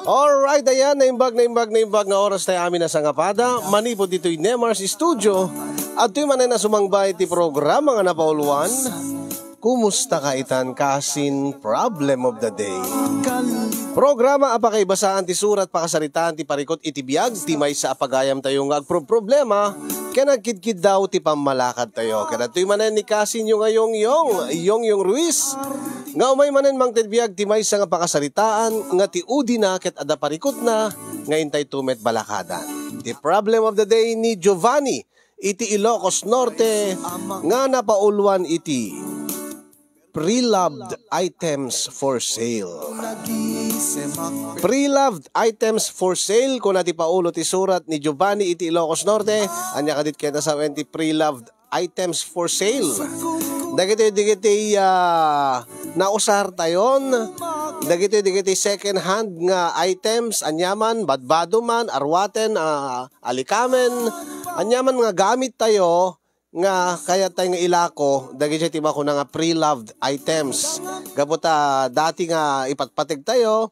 Alright, ayan, naimbag nga oras tayo amin na sangapada. Manipod dito'y Nemars Studio. At ito'y manay na sumangbay ti programa nga napauluan. Kumusta ka itan kasin problem of the day? Programa apakaibasaan ti surat pakasaritaan ti parikot iti biyag ti may sa apagayam tayo nga problema kaya nagkidkid daw ti pamalakad tayo. Kaya ito'y manen ni kasin yung yung Ruiz nga umay manen mang tibiyag ti may sa nga pakasaritaan nga ti udi na ket ada parikot na nga intay tumet balakada. The problem of the day ni Giovanni iti Ilocos Norte nga napauluan iti pre-loved items for sale. Pre-loved items for sale kung nati paulo ti surat ni Giovanni iti Ilocos Norte anya kadit kaya sa ti pre-loved items for sale. Dagiti nausar tayon. Dagiti second hand nga items anyaman badbado man arwaten alikamen anyaman nga gamit tayo nga kaya tayo nga ilako dagiti tiba ko nga pre-loved items gabuta dati nga ipatpateg tayo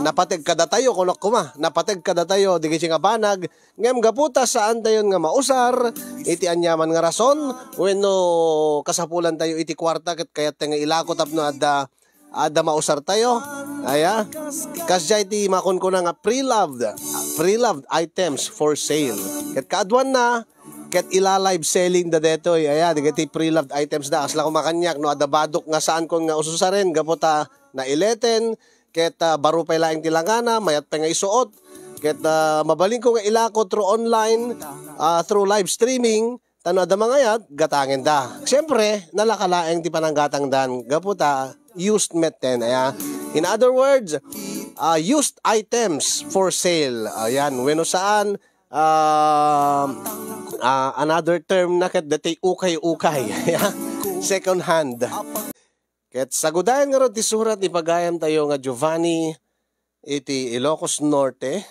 napateg kada tayo kunok kuma napateg kada tayo digiti nga banag ngem gaputa saan tayon nga mausar iti anyaman nga rason wenno kasapulan tayo iti kwarta ket kaya tayo nga ilako tapno ada mausar tayo aya kasya iti makon ko nga pre-loved items for sale ket kaadwan na ket ila-live selling da detoy aya digiti pre-loved items da asla ko makanyak no adabadok nga saan ko nga ususaren gaputa na ileten ket baro pa laing tilangana mayat pa nga isuot ket mabaling ko nga ilako through online through live streaming tano da mga yat gatangen da syempre nalakalaeng ti pananggatang dan gaputa used meten aya in other words used items for sale ayan wenno saan another term na ket dati ukay second hand ket sagudayan nga ron ti surat ni pagayam tayo nga Giovanni iti Ilocos Norte.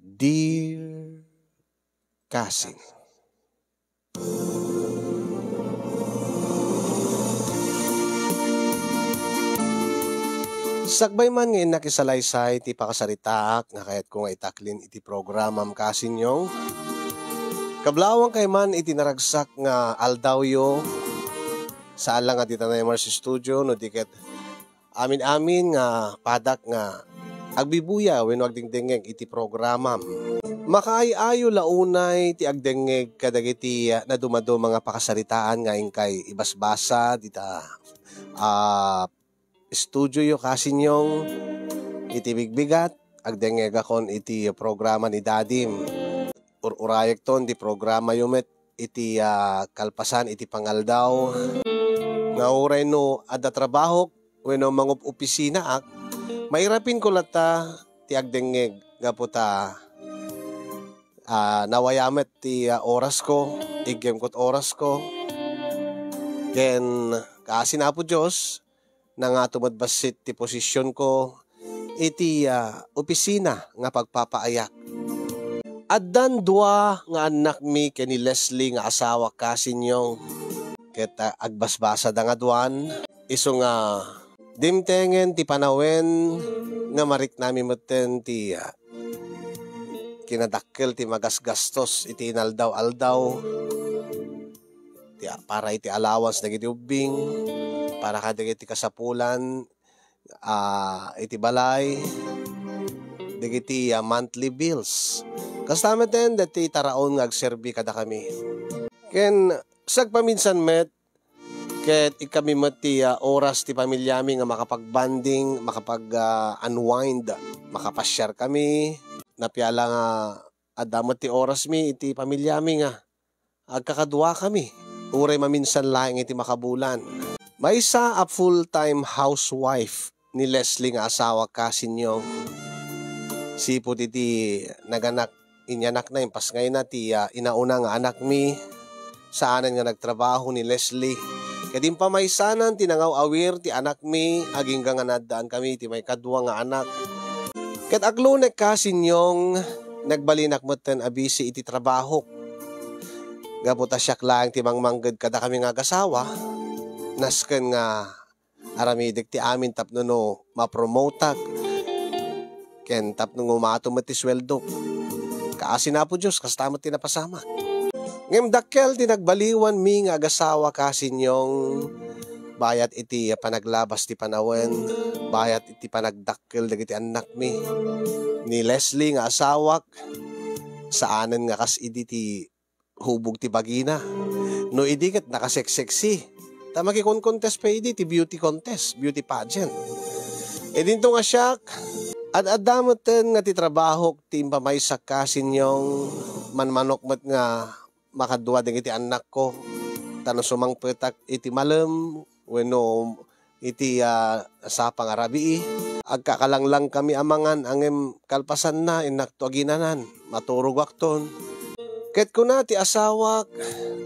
Dear Cassie, sakbay man ngayon nakisalaysay ti pakasaritaak nga kahit kung itaklin iti programam kasinyong kablawang kay man iti naragsak nga aldawyo saan lang nga dito na Nemars Studio no diket amin nga padak nga agbibuya wenno agdingdingeg iti programam makaayayo launay ti agdengeg kadagiti na dumado mga pakasaritaan nga ingkay ibasbasa dita studio yo kasinyong iti bigbigat agdengeg akon iti programa ni Dadim urayek ton di programa yumet iti kalpasan iti pangaldaw nga uray no ada trabaho wenno mangup opisina ak mairapin ko lata ti agdengeg gaputa nawayamet ti oras ko igem kot oras ko ken kasi na po Diyos na nga tumadbasit ti posisyon ko iti opisina nga pagpapaayak addan dua nga anak mi ken ni Leslie nga asawa kasinyong ket agbasbasa da nga duan iso nga dimtengen ti panawen nga marik nami metten ti kinadakkel ti magasgastos iti inaldaw-aldaw ti para iti allowance dagiti ubing para kadagiti kasapulan iti balay dagiti monthly bills kasama ten dati taraon nga agserbi kada kami ken sagpaminsan met ket ikami mati oras ti pamilyami nga makapagbanding makapag-unwind makapasyar kami napiala nga adamot ti oras mi iti pamilyami nga agkakadua kami uray maminsan laeng iti makabulan maysa a full-time housewife ni Leslie nga asawa kasinyong sipot iti naganak inyanak na impas ngayon na ti inauna nga anak mi saanan nga nagtrabaho ni Leslie kadim pa may sanan tinangaw awir ti anak mi aging nga nadaan kami ti may kadwa nga anak ket aglunek kasinyong nagbalinak moten abisi iti trabaho gaputa siyak lang ti mangmangged kada kami nga agasawa nasken nga aramidek ti amin tapno no mapromotag Ken tap nung umato mati sweldo. Kaasi na po Diyos, kastamot tinapasama. Ngem dakkel tinagbaliwan mi nga agasawa kasin yung bayat iti panaglabas ti panawen, bayat iti panagdakkel dagiti anak mi. Ni Leslie nga asawak, saanen nga kas idi ti hubog ti bagina. No idi ket nakaseksi. Tama ki contest pa idi ti beauty contest, beauty pageant. E dinto nga siya, ad-adamoten nga ti trabaho ti impamaysak kasin yung manmanok mat nga makadwa iti anak ko. Tano sumang petak iti malem, weno iti sapang arabi. Agkakalanglang kami amangan angem kalpasan na inakto aginanan, maturog wakton. Ket kuna ti asawak,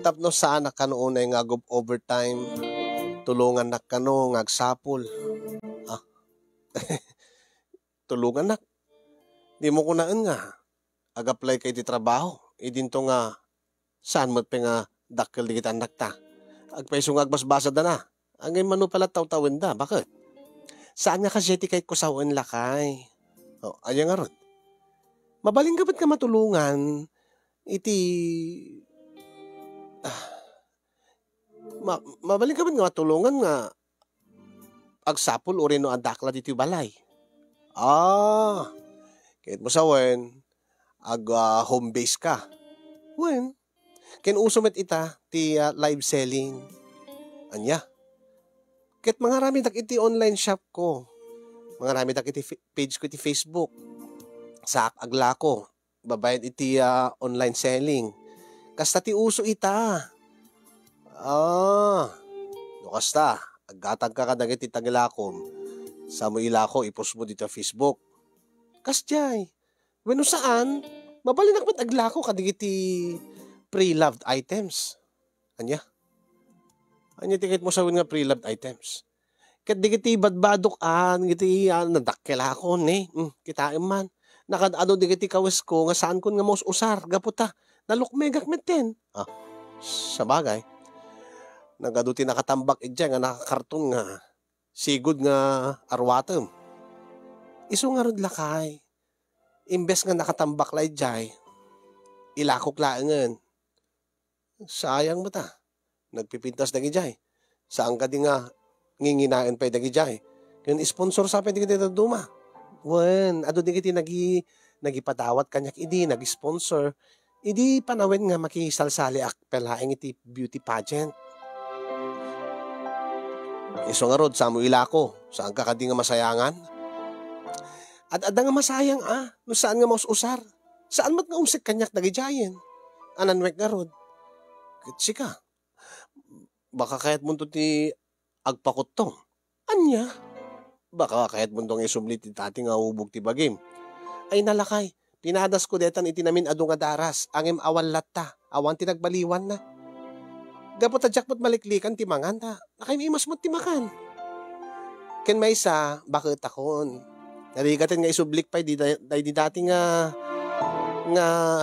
tapno sa anak kanoon ay ngagop overtime, tulungan nak kano ngagsapol. Tulungan nak. Di mo kunaan nga. Ag-apply kay ti trabaho. Idinto nga saan mo't nga dakkel di kita anak ta. Agpaiso nga agbasbasa da na. Ang manu pala taw-tawin da. Bakit? Saan nga kasi ti kay kusawan lakay? Aya nga ron. Mabaling ka ba't ka matulungan? Mabaling ka ba't nga matulungan nga agsapol o rin no adakla dito balay? Kahit mo sawen, home base ka. Wen, kinusumet ita, ti live selling. Anya? Kahit mga rami tak iti online shop ko. Mga rami tak iti page ko iti Facebook. Sa agla ko, babayad iti online selling. Kasta ti uso ita. Kasta, aggatag ka kadag iti tagilakom. Sa mo ilako, ipost mo dito Facebook. Kasjay. Weno saan, mabalinak ba't aglako kadigiti pre-loved items. Anya? Anya tikit mo sa nga pre-loved items. Kat digiti badbadokan, digiti nadakkel ako ni. Kitain man. Nakadado digiti kawes ko, nga saan kun nga mos usar, gaputa. Nalukmegak meten. Sa bagay. Nagaduti nakatambak idya nga nakakarton nga. Sigod nga arwatem. Iso nga rod lakay. Imbes nga nakatambak lay jay, ilakok laangan. Sayang mo ta. Nagpipintas dagi jay. Saan ka di nga nginginain pa dagi jay. Kaya sponsor sa pwede kita duma. Wen, ado di kiti nagipatawat kanyak idi, nag-sponsor. Idi panawen nga makisalsali akpelaing iti beauty pageant. Iso nga rod, sa mo ilako. Saan ka di nga masayangan? At ada nga masayang no saan nga mausar. Saan mat nga umsik kanyak dagijayen? Ananwek nga rod. Kitsi ka. Baka kahit mo ti agpakot tong. Anya? Baka kahit mo tong isublit ti tati nga ubog ti bagim. Ay nalakay. Pinadas ko detan itinamin adu nga daras. Angem awan latta. Awan tinagbaliwan na. Gapot a jackpot maliklikan ti mangan ta. Nakay may imasmot ti makan. Ken may isa, bakit akon? Narigatan nga isublik pa di dati nga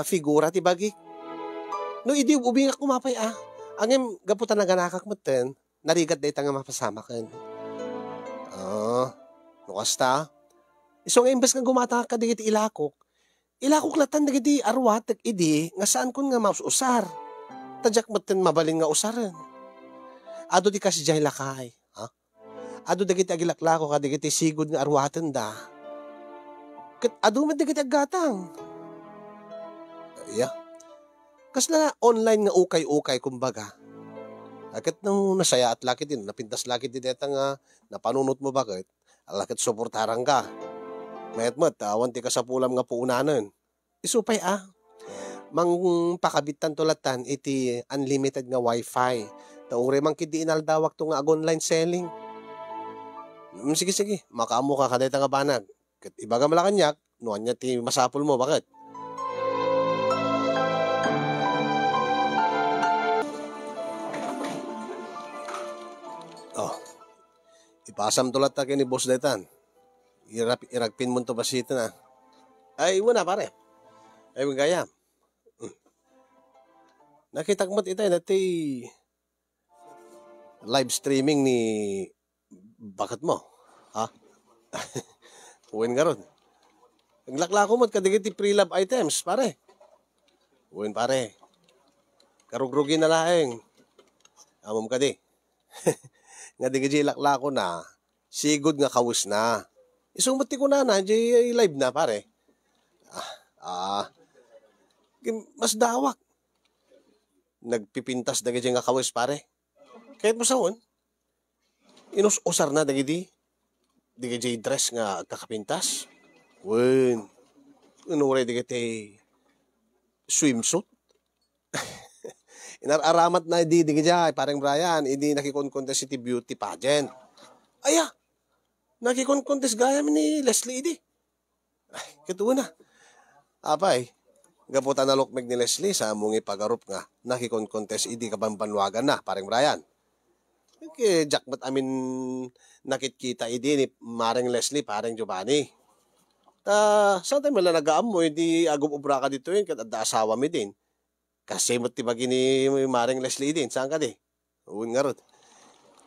figura ti bagi. No idi ubi nga kumapay Angem gaputan na ganakak meten, narigat dayta nga mapasama ken. No kasta. Iso nga imbes nga gumata ka digiti ilakok. Ilakok latan digiti arwat idi nga saan kun nga maususar. Tadyak meten mabalin nga usaran. Ado di kasi jay lakay. Ado dagiti agilaklako ka digiti sigod nga arwaten da. Ado man digiti aggatang. Kas na online nga ukay-ukay kumbaga. Akit nung nasaya at lakit din, napintas lakit din deta nga napanunot mo bakit? Alakit suportarang ka. Mayat-mat, awan ti kasapulam nga puunanan. Isupay mang pakabitan tulatan iti unlimited nga wifi. Taure mang kidi inaldawak to nga online selling. Sige, makaamo ka kadeta nga banag. Ibaga malakanyak, nuan niya ti masapul mo, bakit? Ipasam tulat ta ni boss detan. Iragpin mo to basita na. Ay, wala pare. Ay, gaya. Nakita ko itay dati live streaming ni bakit mo? Uwin ka ron. Naglaklako mo't kadigiti pre-love items, pare. Uwin, pare. Karugrugin na laeng. Amom ka di. Nga digiti laklako na, sigod nga kawus na. Isumati ko na, di live na, pare. Mas dawak. Nagpipintas digiti nga kawus, pare. Kahit mo sawon, inus-usar na digiti. Digiti dress nga kakapintas. Uwin. Inuray digiti swimsuit. Inararamat na di kaya, parang Brian, hindi nakikon-contest si beauty pageant. Aya, nakikon-contest gaya ni Leslie, idi. Ay, katuwa na. Apay, gaputan na lokmeg ni Leslie sa among ipagarup nga, nakikon-contest, idi kabambanwagan na, parang Brian. Kaya jackmat amin nakitkita, idi ni Maring Leslie, parang Giovanni. Saan tayo mala nag-aam mo, hindi agum-ubra ka dito yun, kada asawa mi din. Kasi mo't tibagi ni Maring Leslie din. Saan ka di? Uwin nga rod.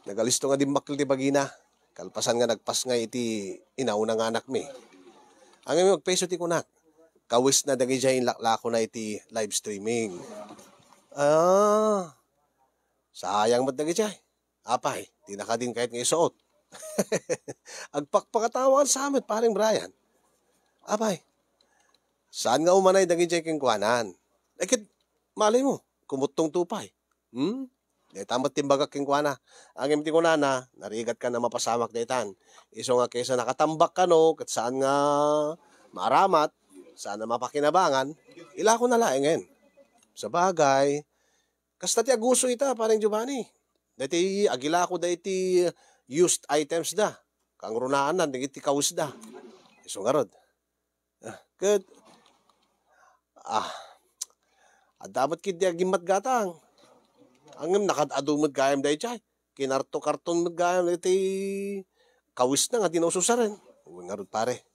Nagalisto nga din makil tibagi na. Kalpasan nga nagpas nga iti inauna nga anak mi. Ang imi magpeso ti kunak. Kawis na dagi dyan laklako na iti live streaming. Sayang mo't dagi dyan. Apay, di na ka din kahit nga isuot. Agpakpakatawan sa amin, paring Brian. Apay, saan nga umanay dagi dyan kingkwanan? Malay mo, kumutong tupay. Tamat timbaga kingkwana. Ang imti ko na, narigat ka na mapasamak daytan. Iso nga kaysa nakatambak ka no, kat saan nga maramat, saan na mapakinabangan, ila ko na laing ngayon. Sa bagay, kasta ti aguso ita, parang Giovanni. Dati agila ko da iti used items da. Kang runaan na, nagiti kawis da. Iso nga rod. Good. At dapat kiti agimat gatang. Ang nakadumad gayam dahi chay. Kinarto-karton magayam iti kawis na nga tinususaran. Uwi nga rin pare.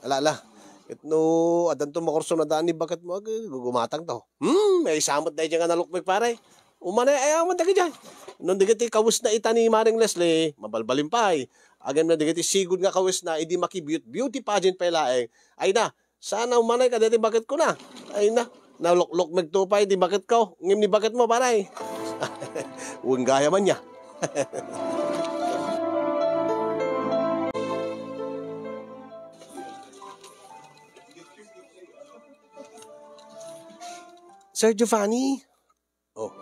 Alala. No, adan to makurso na daan ni bakat mo. Gugumatang to. May samot dahi dyan nga nalukmig pare. Umanay ayaw man dagi dyan. Nung digiti kawis na ita ni Maring Leslie, mabalbalimpay. Agam na digiti sigod nga kawis na, hindi beauty pageant pa ilaeng. Ay na, sana umanay ka dati bakit ko na. Ay na. Nalok-lok magtupay, di bakit ko? Ngim ni bakit mo, paray? Huwag gaya man niya. Sir Giovanni? Oh,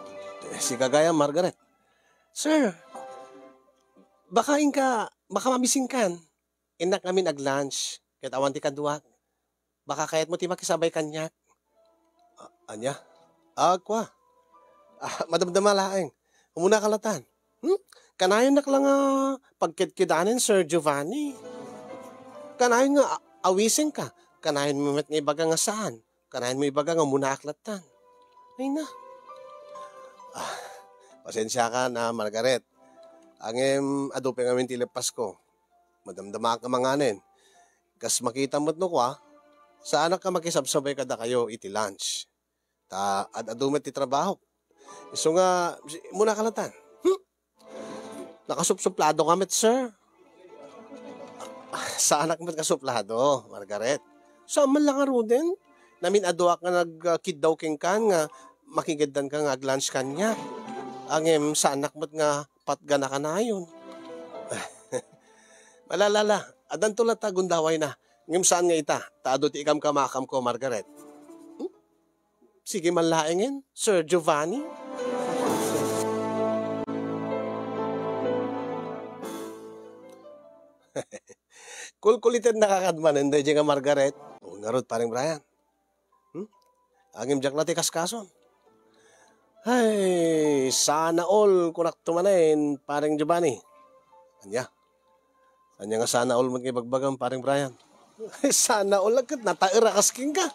si kagaya Margaret. Sir, baka mamising kan. Inak namin ag-lunch. Kahit awan ti kaduwag. Baka kahit mo ti makisabay kanyak. Anya? Kwa. Madamdama laeng. Umuna kalatan. Kanayon nak lang pagkitkidanin, Sir Giovanni. Kanayon nga awising ka. Kanayon mo met nga ibaga nga saan. Kanayon mo ibaga nga muna aklatan. Ay na. Pasensya ka na, Margaret. Ang adope nga tilipas ko. Madamdama ka manganin. Kas makita mo't no kwa, saan ka makisabsabay kada kayo iti lunch. Adumet ti trabaho. So nga, muna kalatan. Nakasupsuplado ka met, sir. Sa anak met kasuplado, Margaret. Saan man lang aro din? Namin aduak nga nagkid daw king kan nga makigadan ka nga lunch kanya. Ang sa anak met nga patgana ka na yun. Malalala, adan to lang tagundaway na. Ngim saan nga ita? Taado ti ikam kamakam ko, Margaret. Sige man laingin, Sir Giovanni. Kulkulitan nakakadman, hindi dyan nga Margaret. O narod, paring Brian. Agim dyan natin kaskason. Ay, sana all kunak tumanayin, paring Giovanni. Anya nga sana all magkibagbagang, paring Brian. Sana all agad, nataira kasking ka.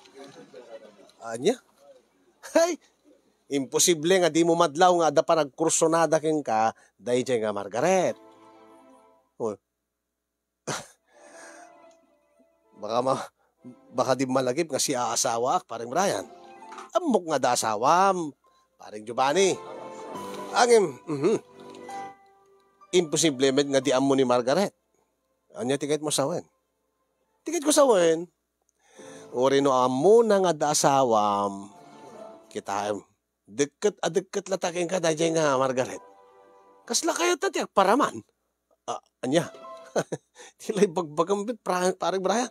Anya? Ay, imposible nga di mo madlaw nga ada pa nagkursonada king ka dahi dyan nga Margaret. Oh. baka di malagip nga si aasawa parang Brian. Amok nga da asawam, parang Giovanni. Ang imposible med nga di amo ni Margaret. Anya tigait mo sawen. Tikit ko sa wen. Uri no amo na nga da asawam. Kita deket latakin ka dahil nga Margaret. Kasla kaya tatiyak paraman. Anya. Tilay bagbagambit parang Brian.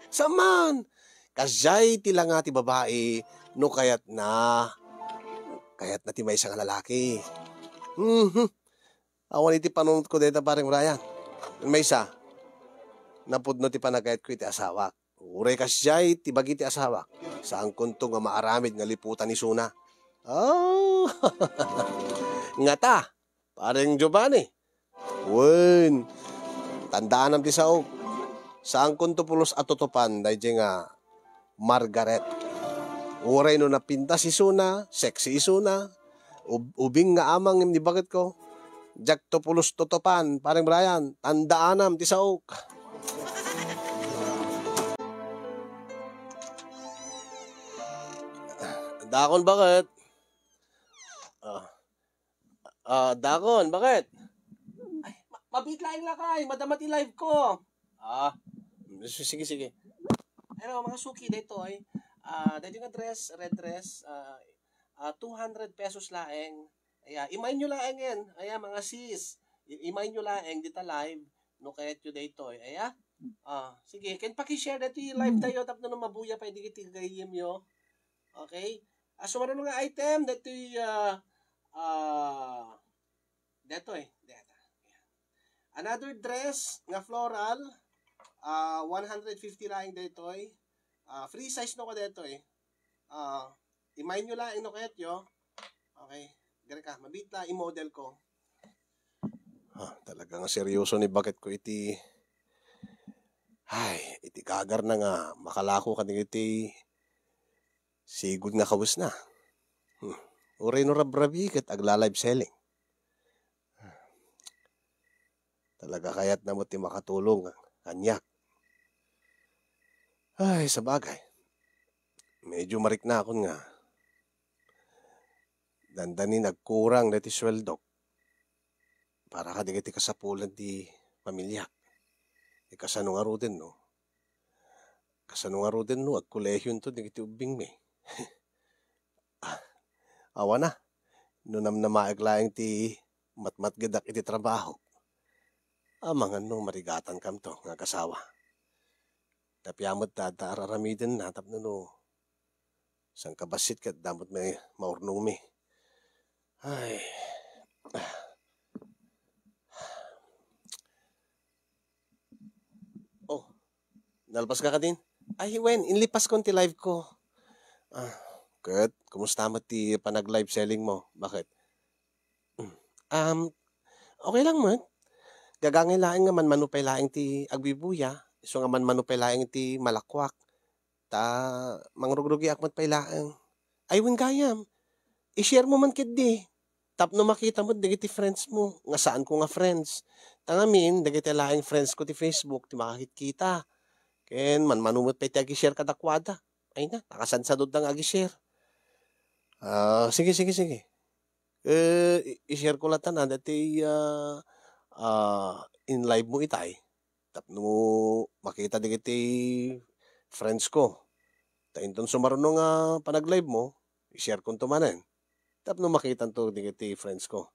Saman. Kasay tila nga ti babae no kayat na ti may isang lalaki. Awan iti panunod ko dito parang Brian. May isa. Napudno ti panagayat ko iti asawak. Uray kasay ti bagi ti asawak. Saan kunto nga maaramid nga liputan ni Suna. Oh. Nga ta. Parang Giovanni. Wen. Tandaan ang ti saog. Saan kunto pulos atutupan dahil nga Margaret. Uray no napinta si Suna, sexy Suna, ubing nga amang ni bakit ko. Jak to pulos tutupan, parang Brian, tandaanam ti saok. Dakon bakit? Dakon, bakit? Ay, mabitlaing lakay, madamat i-live ko. Sige. Pero mga suki dito ay dito nga dress, red dress, 200 pesos laeng. Imay nyo laeng yan. Mga sis, imay nyo laeng dito live. No kayat nyo dito. Sige, can paki-share dito yung live tayo. Tapos na mabuya pa, hindi kita gayim nyo. Okay? So, ano nga item? Dito yung, dito. Another dress nga floral. 150 laeng dito free size no ko dito imay nyo lang no kayat yo. Okay, gari ka mabita i-model ko. Talagang seryoso ni bakit ko iti iti kagar na nga makalako ka iti sigud nga kawis na. Uray no rabrabi kat agla-live selling. Talaga kayat na mo ti makatulong kanyak. Ay, sa bagay. Medyo marik na ako nga. Dandani nagkurang na ti sweldo. Para ka di kasapulan di pamilya. Kasano nga ruden no. At kolehyon to di ubing me. Awa na. Nunam na maaglaeng ti matmatgadak iti trabaho. Mga no marigatan kam to nga kasawa. Tapyamot araramitin na tapno no. Sang kabasit kat damot may maurnong mi. Ay. Nalpas ka din? Ay, Wen, inlipas ko ti live ko. Kurt, kumusta mo ti panag-live selling mo? Bakit? Okay lang mo. Gagangin laing nga man manupay laing ti agbibuya. So nga man manupay laing ti malakwak. Mangrugrugi akmat pay laing. Ay, Wen gayam. I-share mo man kit di. Tapno makita mo, dagiti friends mo. Nga saan ko nga friends. Tangamin, dagiti laing friends ko ti Facebook. Ti makakita. Ken man manumot pay ti agi-share kadakwada. Ay na, nakasansadod ng agi-share. Sige. I-share ko latan na dati in live mo itay. Tapno makita dagiti friends ko. Tainton sumaruno nga panag-live mo, i-share ko tumanen. Tapno makita to dagiti friends ko.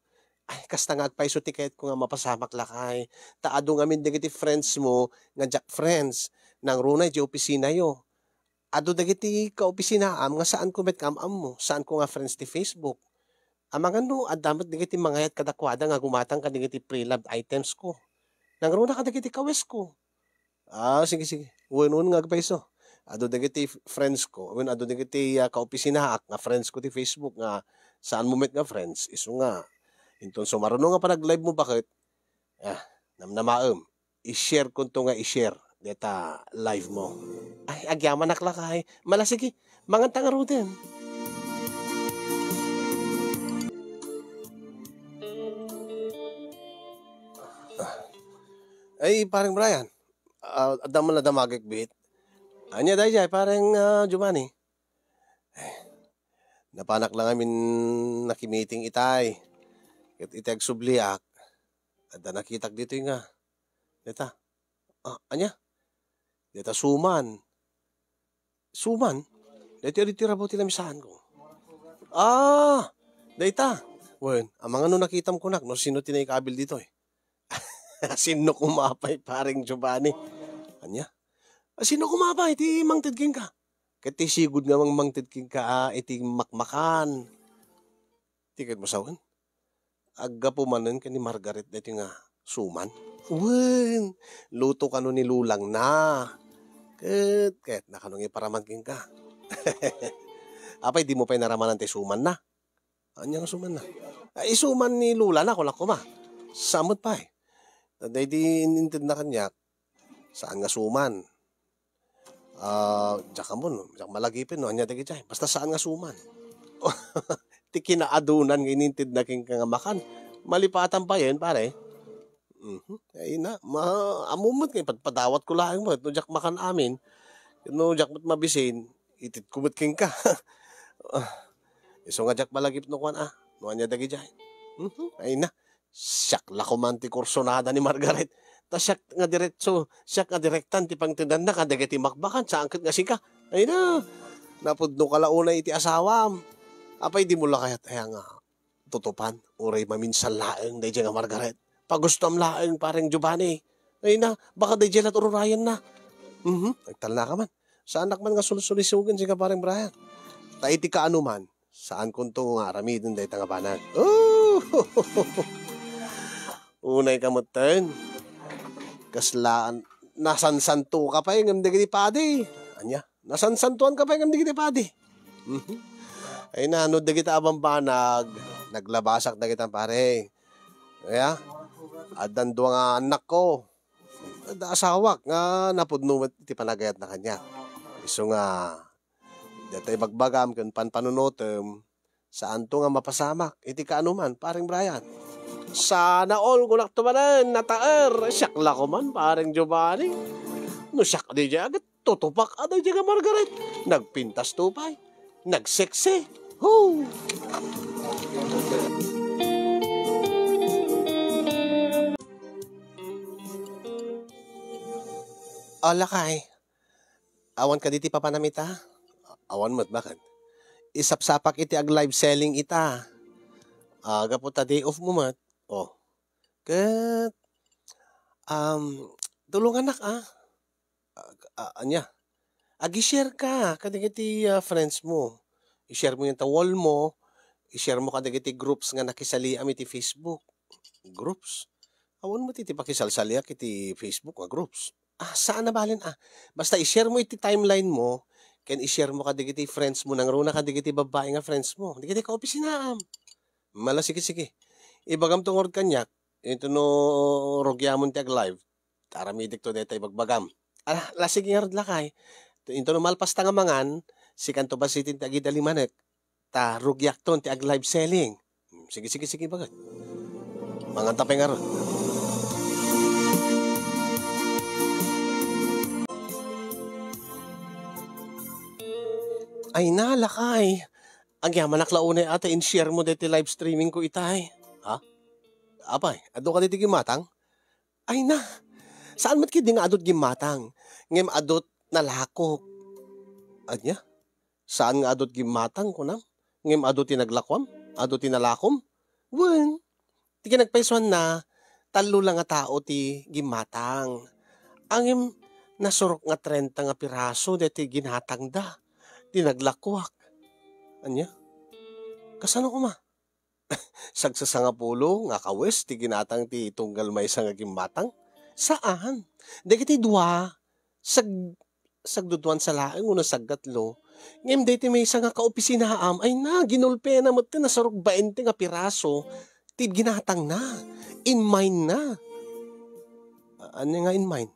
Ay, kasta nga agpaiso tiket ko nga mapasamak lakay. Taado nga min dagiti friends mo nga jack friends. Nang runay di opisina yo. Ado dagiti ka-opisina nga saan ko met kam mo. Saan ko nga friends ti Facebook. Mga no, adamot dagiti mangayat kadakwada nga gumatang ka dagiti pre-loved items ko. Nang runa ka dagiti kawes ko. Sige. Uwan nga agpaiso. Ado dagiti friends ko. Ado dagiti ka-opisina nga friends ko ti Facebook nga saan mo met nga friends. Iso nga. Inton sumaruno nga panag-live mo bakit? Namnamaem. I-share ko to nga i-share. Deta live mo. Ay, agyaman naklakay. Malasigi. Mga tangaro din. Ay, parang Brian. Adaman na damagik bit. Anya dahil parang Giovanni. Napanak lang amin nakimiting itay. Itag subliak. Ada nakitak dito nga. Deta. Anya? Deta suman. Suman? Deta ritira po tinamisahan ko. Ah! Deta. Well, ang mga no nakitam ko no sino tinaykabil dito eh. Sino kumapay paring Giovanni? Anya? Sino kumapay? Iti mangtidking ka. Kati sigud nga mangtidking ka, iti makmakan. Tikit mo sawan? Agga pumanan ka ni Margaret dito nga suman. Well, luto ka no ni Lulang na. Ket nakanong iparamagking ka. Apay, di mo pa naramanan ti suman na. Anya nga suman na? Ay, suman ni Lula na, kulak ko ma. Samot pa eh. Taday di inintid na kanya, saan nga suman? Diyak ka mo, no? Diyak malagipin, no? Anya dagi chay. Basta saan nga suman? Ti kinaadunan nga inintid na king nga makan. Malipatan pa yun, pare. Ay na, amumot ngayon, padawat ko lang mo. No, diyak makan amin. No, diyak mat mabisin, itit kumot king ka. Iso nga diyak malagip no kwan no anya dagi chay. Ay na. Siyak lakumanti kursonada ni Margaret. Ta siyak nga diretso, siyak nga direktan ti pangtindan na kadagay ti makbakan sa angkat nga sika. Ay na, napudno kalauna iti asawam. Apay di mo la kayat ay nga tutupan. Uray maminsan laeng day nga Margaret. Pagusto am laeng pareng Giovanni. Ay na, baka day at ururayan na. Nagtala ka man. Sa anak man nga sulisulisugan si ka pareng Brian. Ta iti ka anuman, saan kunto nga aramidin day nga banag. Oh! Unay kamutan. Kaslaan. Nasansanto ka pa yung amdagi padi. Anya? Nasansantuan ka pa yung amdagi padi. Ay na, ano dagi ta abang banag. Naglabasak dagi ta pare. Kaya, adan doang nga anak ko. Asawak nga napudno iti panagayat na kanya. Iso nga, datay bagbagam kun panpanunotem. Saan to nga mapasamak? Iti kaanuman, paring Brian. Sana all kunak tumanan, nataer. Siyakla ko man, parang Giovanni. No siyak di dyan, agad tutupak aday dyan Margaret. Nagpintas tupay. Nagseksi. Ho! Alakay. Awan ka diti papanamita? Awan mo't bakit? Isapsapak iti ag live selling ita. Aga po ta day off mo mat. Oh. Ket tulungan nak anya. Agi-share ka kadagiti friends mo. I-share mo yung wall mo. I-share mo kadagiti groups nga nakisaliam iti Facebook. Groups. Awan mo titi pakisalsaliak iti Facebook nga groups. Saan na balin Basta i-share mo iti timeline mo. Ken i-share mo kadagiti friends mo nang runa kadagiti babae nga friends mo. Digiti ka opisinaam. Mala sige. Ibagam tungod kanyak, ito no rogyamon tiag live, taramidik to detay bagbagam. Lasig nga rod lakay, ito no malpas nga mangan, si kanto basitin ti agida limanek, ta rugyak ton ti ag live selling. Sige bagat. Mangan tapay nga rod. Ay na, lakay. Ang yaman naklaunay ata in-share mo dito live streaming ko itay. Apay, ado ka dito gimatang? Ay na, saan mat kidi nga adot gimatang? Ngem adot nalakok. Anya? Saan nga adot gimatang ko na? Ngem adot tinaglakwam? Adot tinalakom? Wen, ti kinagpaisuan na, talo lang nga tao ti gimatang. Angem nasurok nga 30 nga piraso dito ginatang da. Tinaglakwak. Anya? Kasano ko ma? Sagsasa nga pulo, nga kawes, ti ginatang ti tunggal may sa nga gimatang? Saan? Dagiti dua, sagduduan sa laeng, una saggatlo. Ngayon dati may isa nga kaopisinaam, ay na, ginulpe na mo ti nasarog 20 nga piraso, ti ginatang na, in mine na. Ano nga in mine?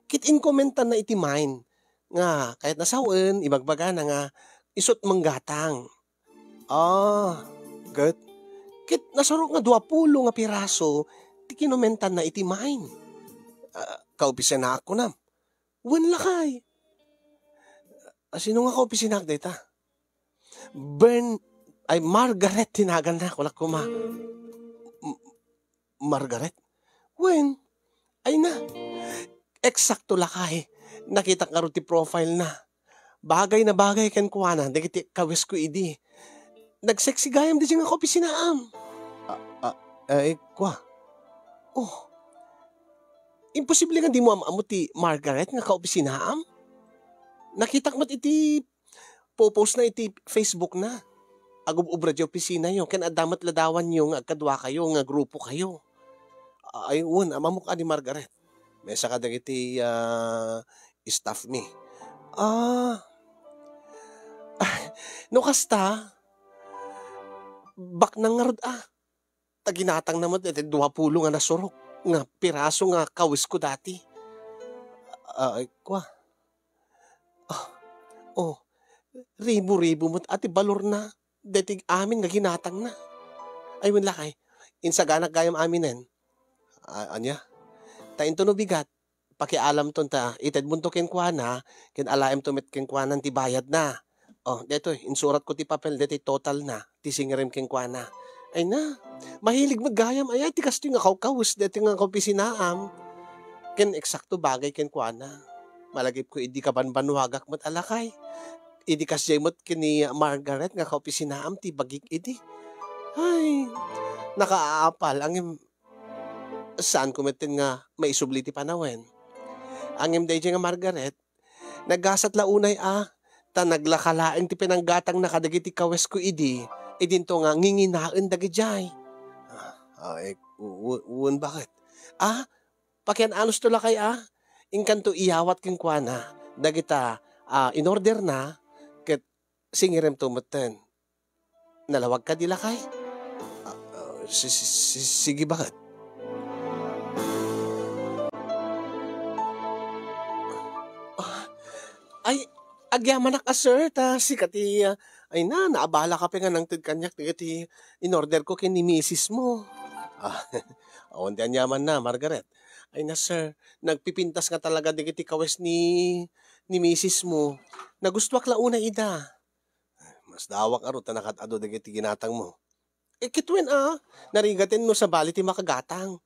Kit in komentan na iti mine, nga kahit nasawen, ibagbaga na nga, isot manggatang. Good. Kit nasarok nga 20 nga piraso, ti kinomentan na iti mine. Kaupisa na ako na. Wan lakay. Sino nga kaupisa na data? Margaret tinagan na. Kulak ko ma. Margaret? Wen? Ay na. Eksakto lakay. nakita ka rin ti profile na. Bagay na bagay ken kuana, dagiti kawes ko idi. Nagseksigayam di nga ako pisinaam. Kwa. Oh, imposible nga di mo amamo ti Margaret nga kaopisinaam. Nakita mo't iti popost na iti Facebook na. Agub-ubra di opisina yo, ken adamat ladawan yo nga kadwa kayo, nga grupo kayo. Ayun, amamok ni Margaret. May saka dagiti staff mi. No kasta, bak nang ngarod taginatang naman iti 20 nga nasurok, nga piraso nga kawis ko dati. Kwa. Ribo-ribo mo't ati balor na, dating amin nga ginatang na. Ayun lakay, insaganak gayam aminen. Anya? Tain to no bigat, pakialam ton ta, ited mo to kenkwana, ken alaem to met kenkwanan ti bayad na. Deto, insurat ko ti papel, deti total na, ti singirim kenkwana. Ay na, mahilig maggayam, ay ti kasto nga kawkawus, deti nga kapisinaam. Ken eksakto bagay kenkwana. Malagip ko, idi ka banbanwagak mo't alakay. Idi kasjay mo't kini Margaret nga kapisinaam, ti bagik idi. Ay, nakaapal, ang saan kumitin nga maisubli ti panawen. Ang imday nga Margaret, naggasat launay ta naglakalaeng ti pinanggatang nakadagiti kawes ko idi, idinto nga nginginaen dagijay. Bakit? Pakian alos to lakay inkanto iyawat king kuana, dagita in order na, ket singirem tumuten. Nalawag ka di lakay? Sige bakit? Ay, agyamanak sir, ta sikati, ay naabala ka pa nga ng kanyak, ti in order ko kin ni misis mo. Awan di anyaman na, Margaret. Ay na sir, nagpipintas nga talaga di kiti kawes ni misis mo. Nagustuwak launa ida. Mas dawak aro, ta nakatado di kiti ginatang mo. Kitwen narigatin mo sa bali ti makagatang.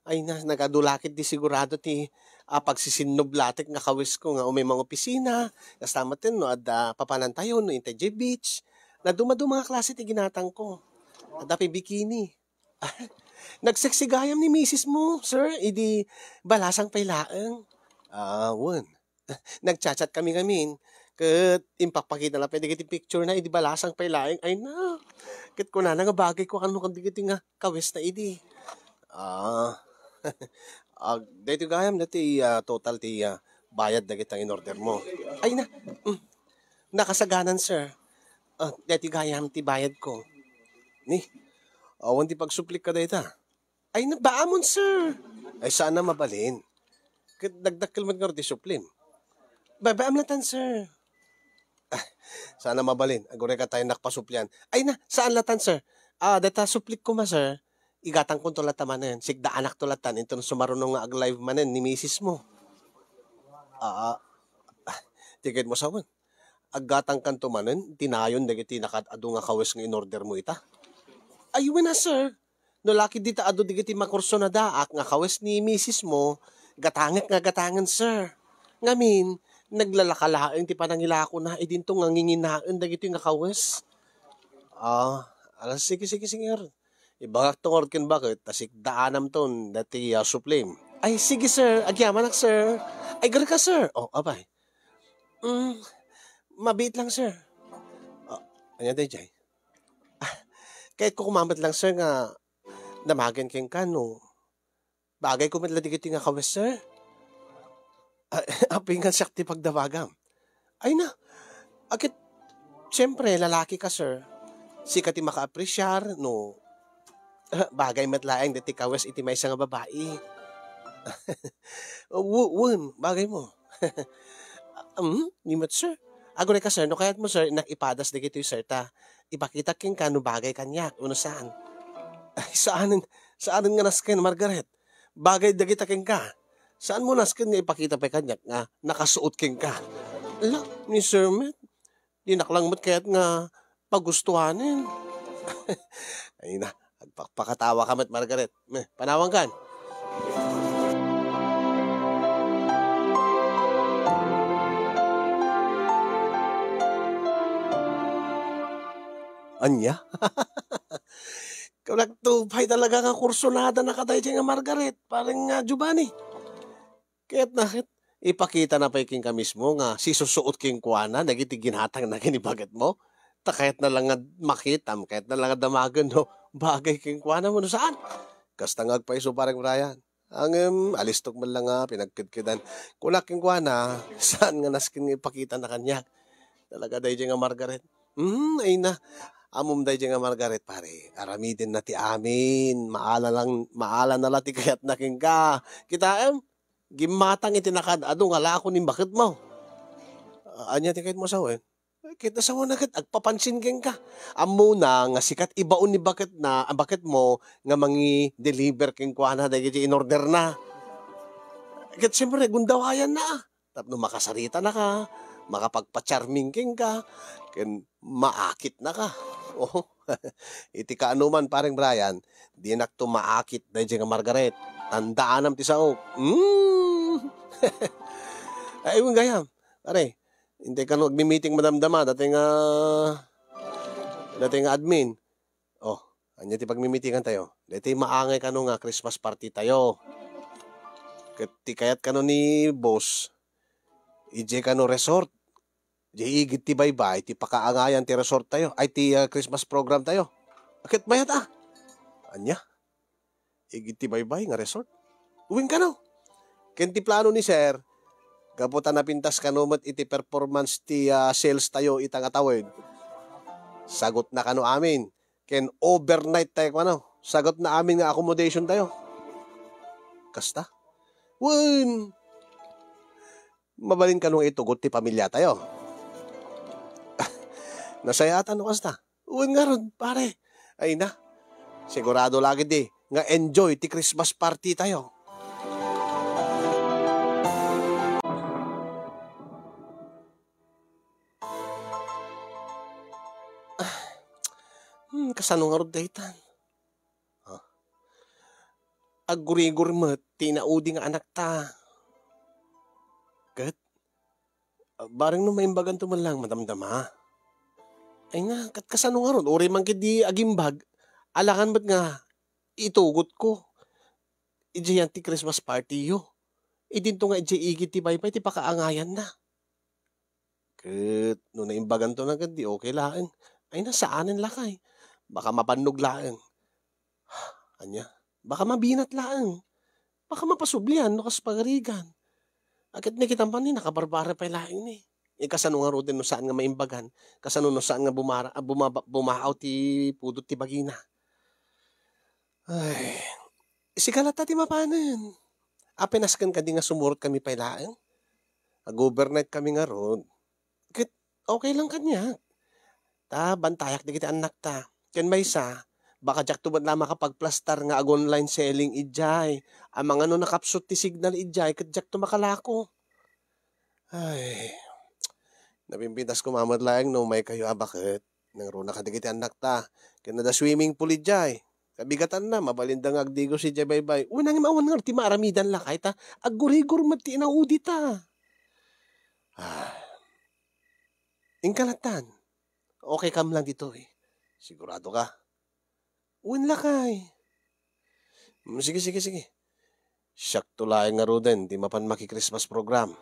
Ay na, nagadulakit di sigurado ti pagsisinoblatik nga kawis ko nga may mga opisina, kasamatin no, at papanantayon no, Inteje Beach, na dumaduma mga klase ti ginatang ko. At bikini. Nagseksigayam ni misis mo, sir, idi balasang pailaang. Wan. Nagchat-chat kami-gamin. Kat impapakita na pwede kiti picture na idi balasang pailaang. Ay na, kat ko na nga bagay ko ano kang digiti nga kawis na idi. Dito gayam dati total ti bayad na kitang in order mo. Ay na, nakasaganan sir. Dito gayam ti bayad ko. Ni, awan ti pagsuplik ka dito. Ay na, baamon sir. Ay sana mabalin. Dagdakil man nga ti suplim. Babaam latan sir. Sana mabalin. Agure ka tayo nakpasuplian. Ay na, saan latan sir? Data suplik ko ma sir. Igatang kong tulad tamanen, sigda anak tulatan, ito sumarunong nga ag-live manen ni misis mo. Tigit mo sawan. Aggatang kan tumanen, tinayon dagiti nakatado nga kawes nga in-order mo ita. Ayun na sir, no laki dita ado dagiti makurso na daak nga kawes ni misis mo, gatangit nga gatangan sir. Ngamin, naglalakalaeng ti panangilako na, idinto nga nginginaen dagiti nga kawes. Sige. Ibagak tungod kin bakit, tasik daanam ton, dati suplim. Ay, sige sir, agyamanak sir. Ay, gali ka sir. Abay. Mabit lang sir. Anya day, Jay? Kahit ko kumamat lang sir nga, damagan keng kano. Bagay ko matla digiti nga kawes sir. Apingan sakti pagdawagam. Ay na, akit, siyempre, lalaki ka sir. Sikati maka-apresyar, no, bagay matlaeng dati kawes iti may nga babae. Bagay mo. Nimat sir. Agore ka sir, no kayat mo sir, nakipadas na gito sir ta. Ipakita king kano bagay kanyak, uno saan. Ay, saan nga nasken, Margaret? Bagay dagita king ka. Saan mo nasken nga ipakita pa kanyak nga nakasuot king ka? Ala, ni sir met. Di naklang mo't kayat nga pagustuhanin. Ay na. Pakatawa ka mat, Margaret. Panawang kan. Anya? Kung nagtupay talaga nga kursunada na katay nga Margaret, parang nga Giovanni. Kaya't nakit, ipakita na pa king ka mismo nga si susuot king kuana, nagitigginhatang na kinibagat mo. Ta kahit na lang nga makitam, kahit na lang nga damagan no, bagay king kuana mo no saan? Kastangag pa iso parang Brian. Ang alistok man lang nga, pinagkidkidan. Kulak king kuana, saan nga naskin ipakita na kanya? Talaga dahi nga Margaret. Ay na. Amom dahi nga Margaret, pare. Aramidin na ti amin. Maala na lati kayat naking ka. Kita gimatang itinakad ado nga lako ni bakit mo. Anya ti kahit mo sawen. Kita sa na kat agpapansin keng ka. Amo na nga sikat ibaon ni bakit na bakit mo nga mangi deliver keng kuana dahil in order na. Kat siyempre gundawayan na. Tapno makasarita na ka. Makapagpa-charming keng ka. Ken maakit na ka. Oh. Iti kaanuman pareng Brian, di nakto maakit dahil nga Margaret. Tandaan am ti sao. Ay, gayam. Pare, hindi ka no, meeting madamdama, dating nga admin. Oh, anya ti pagmimitingan tayo. Dati maangay ka no nga Christmas party tayo. Ti kayat ka no ni boss, ije ka no resort. Di igit ti baybay, ti pakaangayan ti resort tayo. Ay, ti Christmas program tayo. Akit bayat Anya? Igit ti baybay nga resort. Uwing ka no. Ken ti plano ni sir, kaputan na pintas kanumat iti performance ti sales tayo itang atawid. Sagot na kano amin. Ken overnight tayo kano. Sagot na amin nga accommodation tayo. Kasta? Wun! Mabalin kanong itugot ti pamilya tayo. Nasayatan no kasta. Wun nga ron, pare. Ay na. Sigurado lagi di. Nga enjoy ti Christmas party tayo. Kasano nga ron daytan? Aguri-guri mo, tinaudi nga anak ta. Kat? Barang no maimbagan to man lang, madamdama. Ay na, kat kasano nga ron? Uri man kidi agimbag. Alakan ba't nga itugot ko? Ije yan ti Christmas party yo. Idinto nga ije igit ti baypay, ti pakaangayan na. Kat, no naimbagan to na di okay lang. Ay na, saanin lakay. Baka mapanog lang. Anya? Baka mabinat lang. Baka mapasublian no kas pagarigan. Agad na kitang pa ni nakabarbara pa laing ni. Kasano nga rodin no saan nga maimbagan. Kasano no saan nga bumaaw ti pudot ti bagina. Ay, sigalata ti mapanan. Apenaskan ka di nga sumurot kami pa laing. Overnight kami nga rod. Kit, okay lang kanya. Ta, bantayak di kita anak ta. Ken may sa, baka jak tubad na makapagplastar nga online selling ijay. Ang mga no nakapsot ti signal ijay, kat jak tumakalako. Ay, napimpintas ko mamad lang no may kayo bakit. Nang runa ka di kita anak ta. Ken na da swimming pool ijay. Kabigatan na, mabalindang agdigo si Jay Baybay. Unang imawan nga, ti maaramidan lakay ta. Agurigur mati inaudi ta. Ingkalatan. Okay kam lang dito eh. Sigurado ka? Uwin lakay. Sige. Siyak tulayan nga roden, di mapan maki-Christmas program.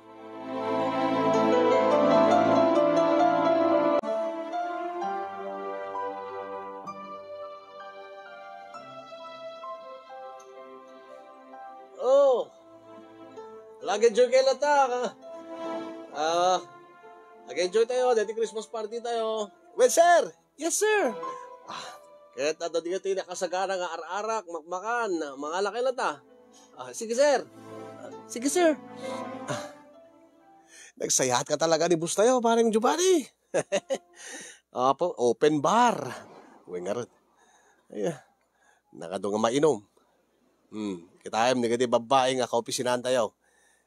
Oh, lagi enjoy kayo lata. Lagi-enjoy tayo, dati Christmas party tayo. Well, sir! Yes, sir! Kahit ato di ka tayo nakasagara nga ar-arak, makmakan, mga laki na ta. Sige, sir! Sige, sir! Nagsayahat ka talaga ni bus tayo, parang Giovanni. Apo, open bar. Uwe nga rin. Ay, nakadong nga mainom. Kita ayam, di babae nga kaopisinahan tayo.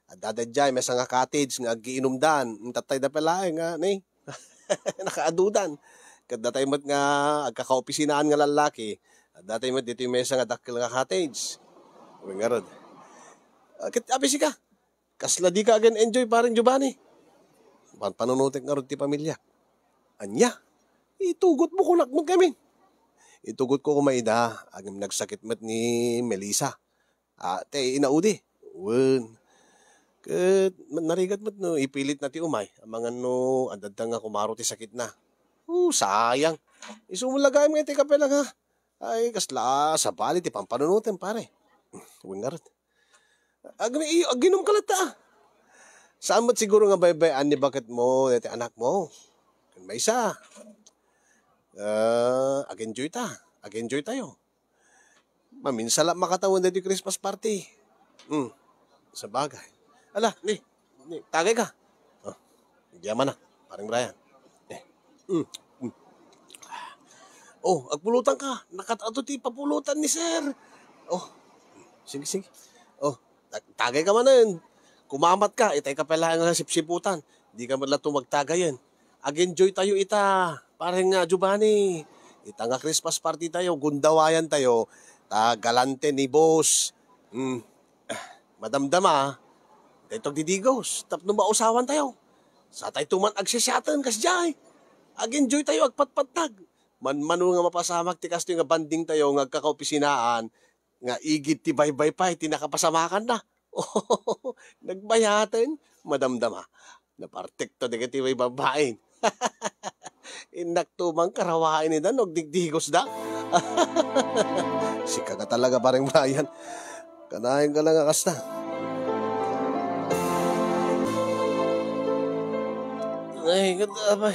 At dadadjay, may nga cottage nga giinumdan. Tatay na pala nga, ni. Nakaadudan. Kadatay mo't nga agkakaopisinaan nga lalaki. At datay mo't dito yung mesa nga dakil nga cottage. Uy nga rod. Abisi ka. Kasla di ka again enjoy parang Giovanni. Panunutik nga rod ti pamilya. Anya? itugot mo kunak mo kami. Itugot ko kumaida, agam nagsakit mat ni Melissa. Te inaudi. Wen. Ket narigat mat no, ipilit na ti umay. Amangan no, andad nga kumaro ti sakit na. Sayang. Isumulagay mo ti kape lang ha. Ay, kasla, sa bali ti pampanunutin pare. Wengarat. Aginom ka lata. Saan mo't siguro nga baybayan ni bakit mo, ti anak mo? Kan may isa. Ag-enjoy ta. Ag-enjoy tayo. Maminsala makatawan na di Christmas party. Sa bagay. Ala, tagay ka. Diyaman na. Parang Brian. Agpulutan ka. Nakatato ti papulutan ni sir. Sige. Tagay ka man na yun. Kumamat ka, itay ka pala nga sipsiputan. Di ka man lang magtagayan. Ag-enjoy tayo ita. Parang nga, Giovanni. Ita nga Christmas party tayo. Gundawayan tayo. Galante ni boss. Madamdama. Itog didigos. Tapno mausawan tayo. Sa tayo tuman agsisyatan kasjay. Ag-enjoy tayo, agpatpatag. Man-mano nga mapasamak ti kasto nga banding tayo nga kakaopisinaan. Nga igit ti baybay pa, ti nakapasamakan na. Nagbayatan, madamdama. Napartekto di kati may babain. Inaktumang karawain ni Dan, digdigos da. Sika ka talaga parang Brian. Kanahin ka lang akasta. Ay, ganda ba?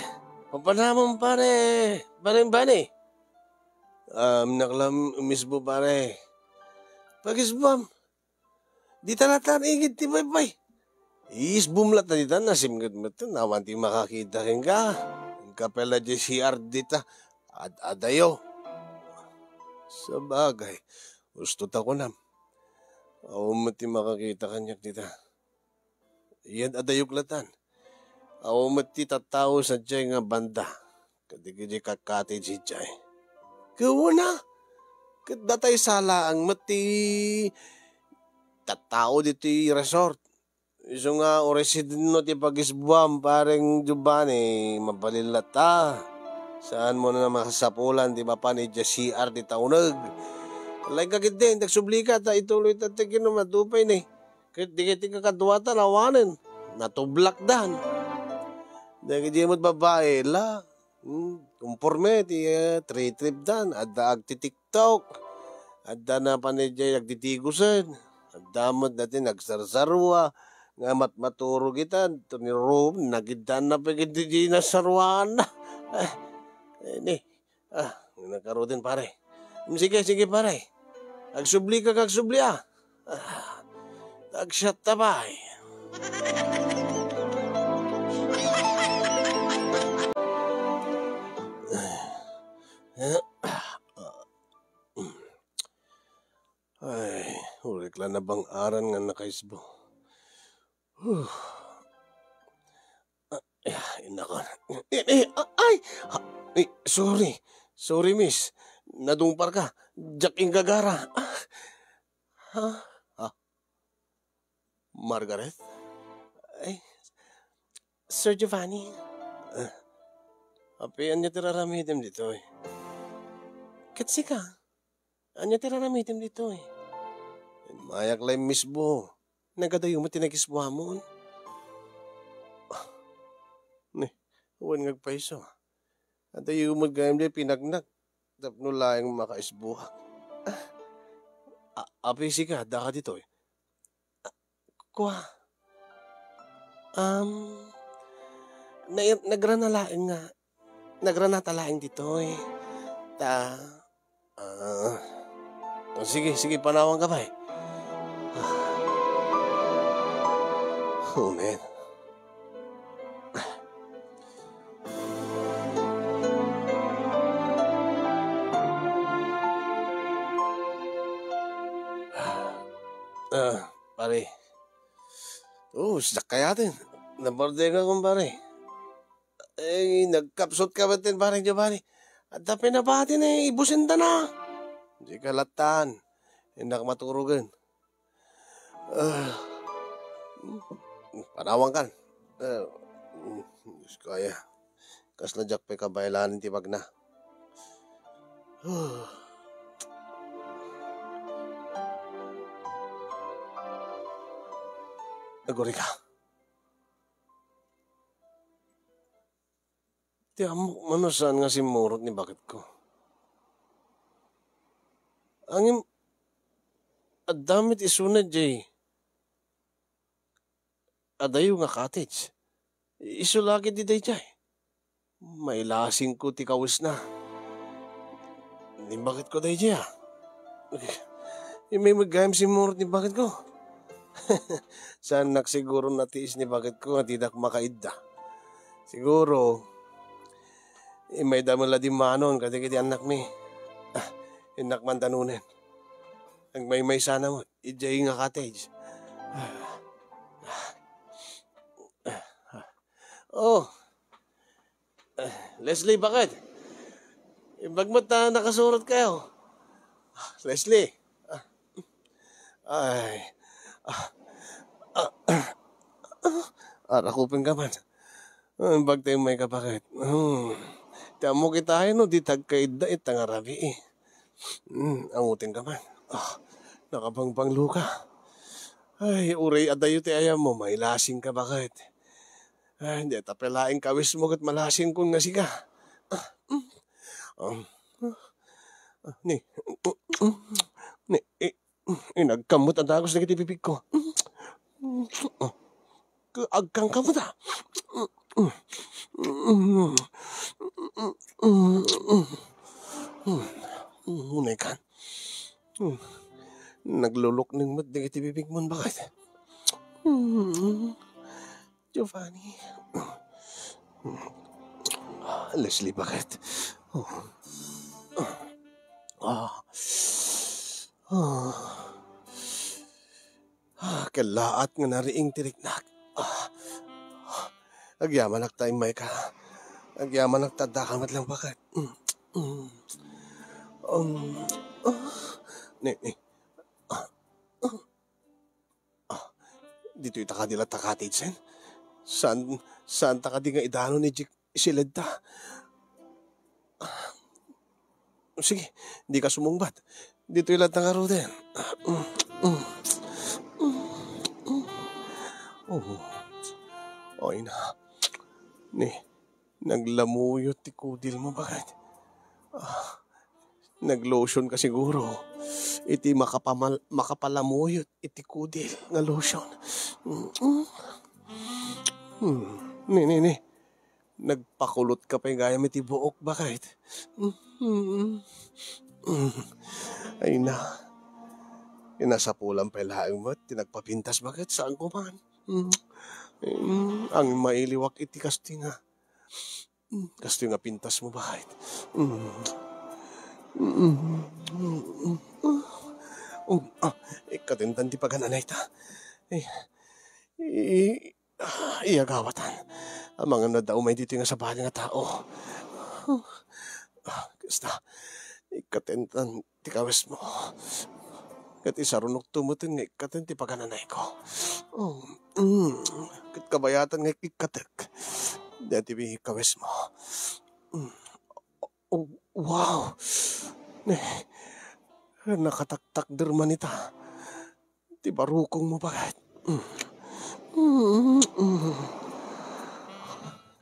Papanamon pare. Parang bani. Naklam mismo pare. Pagisbam. Di talatan igit ti bay. Isbumlat na dita nasimgad mo ito. Nawan ti makakita rin ka. Ang kapela di CR dita. Adayo. Sa bagay. Gusto ta ko na. Awa mo ti makakita kanyak dita. Iyan adayok latan. Awa mo ti tatao sa dyan nga banda. Kadigidi kakati di dyan. Kawa na. Kadatay sala ang mati tatao dito resort. Iso nga o resident no ti pagisbuam pareng Giovanni mabalilata. Saan mo na makasapulan di ba pa ni CR di taunag. Like kagit din, nagsublika ta ituloy ta tigin no matupay ni. Kiti kakadwata lawanan. Natublak dan. Dahil di mo't babae la. Kumporme ti trip dan. Adda ag ti TikTok. Adda na pa ni Jay nagtitigusan. Damot natin nagsarsarwa. Nga maturo kita. Ito ni Rome. Nagidan na pagin di nasarwaan na. Nagkaroon pare. Sige pare. Agsubli ka kagsubli Agsyat tabay. Ay, ulik lang na bang aran nga nakaisbo. Inakon. Sorry miss. Nadumpar ka. Jack Ingagara. Margaret? Ay, Sir Giovanni. Apian niya tiraramitim dito eh. Katsi ka. Anya tiraramitim dito eh. Mayak lang mismo. Nagadayo mo tinakisbuha mo. Huwag ngagpaiso. At ayaw mag-gayam din pinagnak. Tapno lang makaisbuha. Apisi ka, daka dito eh. Kuha. Nagranalaing nga. Nagranatalaing dito eh. Sige, panawang ka ba eh. Oh, man. Pare. Sakayatin. Nabordega kong pare. Nagkapsot ka ba din pare Giovanni? At tapin na ba atin ibusin ta na. Di kalatan. Hindi ka maturugan. Panawang kan. Kaya. Kasla jak pa kabaylanin ti bagna. Agori ka. Ti amok manusan nga simurot ni bakit ko. Angin adamit isunad jay. Adayo nga cottage. Isulagi di day jay. May lasing ko ti kawis na. Ni bakit ko day jay ah. May magayam simurot ni bakit ko. Saan siguro natiis ni bakit ko at tidak makaidda. Siguro, may damala di manon kati anak mi. Inak man tanunin. Ang may sana mo, ijay nga cottage. Oh, Leslie, bakit? Bagmat na nakasurat kayo. Leslie. Ay. Arakupin ka man. Bag tayo may kapakit. Tamo kita no, di tagkaida itang arabi eh. Angutin ka man. Nakabangbang luka. Ay, uray adayo ti ayam mo, may lasing ka bakit? Ay, hindi tapelaing kawis mo kat malasing kung nga siga. Ni, nagkamot ang dagos na kitipipig ko. Agkang kamot ah. Unay kan. Naglulok ng mat na kitipipig mo bakit? Giovanni. Leslie, bakit? Kalaat nga nariing tiriknak. Agyaman tayo may ka. Agyaman tadakamat lang bakit? Dito itakadila takatid sen. Saan takadi nga idano ni Jik isilid ta? Sige, di ka sumungbat. Dito ilat na karo din. Oy na. Naglamuyot ti kudil mo bakit? Naglotion ka siguro. Iti makapalamuyot iti kudil nga lotion. Ni. Nagpakulot ka pa yung gaya iti buok bakit? Ay na. Inasapulang palaing mo at tinagpapintas bakit? Saan ko man? Ang mailiwak iti kastinga. Kastinga pintas mo bakit? Ikatintan ti pagananay ta. Iagawatan. Ang mga nadaumay dito nga sa bahay nga tao. Kasta, ikatintan ti kawis mo. Kat isarunok tumutin nga ikatin ti pagananay ko. Kat kabayatan nga ikatek. Dati bi kawis mo. Wow! Nakataktak derman ita. Ti barukong mo bakit?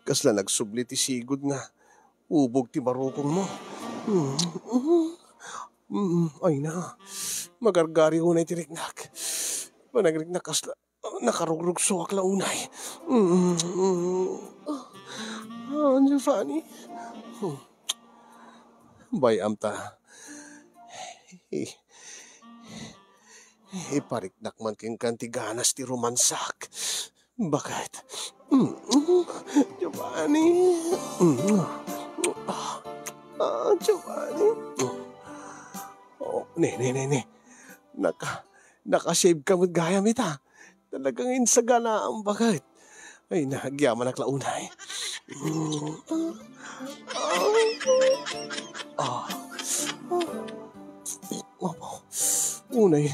Kasla nagsubli ti sigod nga. Ubog ti barukong mo. Ay na. Magargari unay ti riknak. Managriknak kasla. Nakarugrugso akla unay. Giovanni. Bayam ta. Ipariknak man king kantiganas ti romansak. Bakit? Giovanni. Giovanni. Ne. Nakasave ka mo't gayam ita. Talagang insagana ang bakit. Ay, nagyaman ang klaunay. Unay,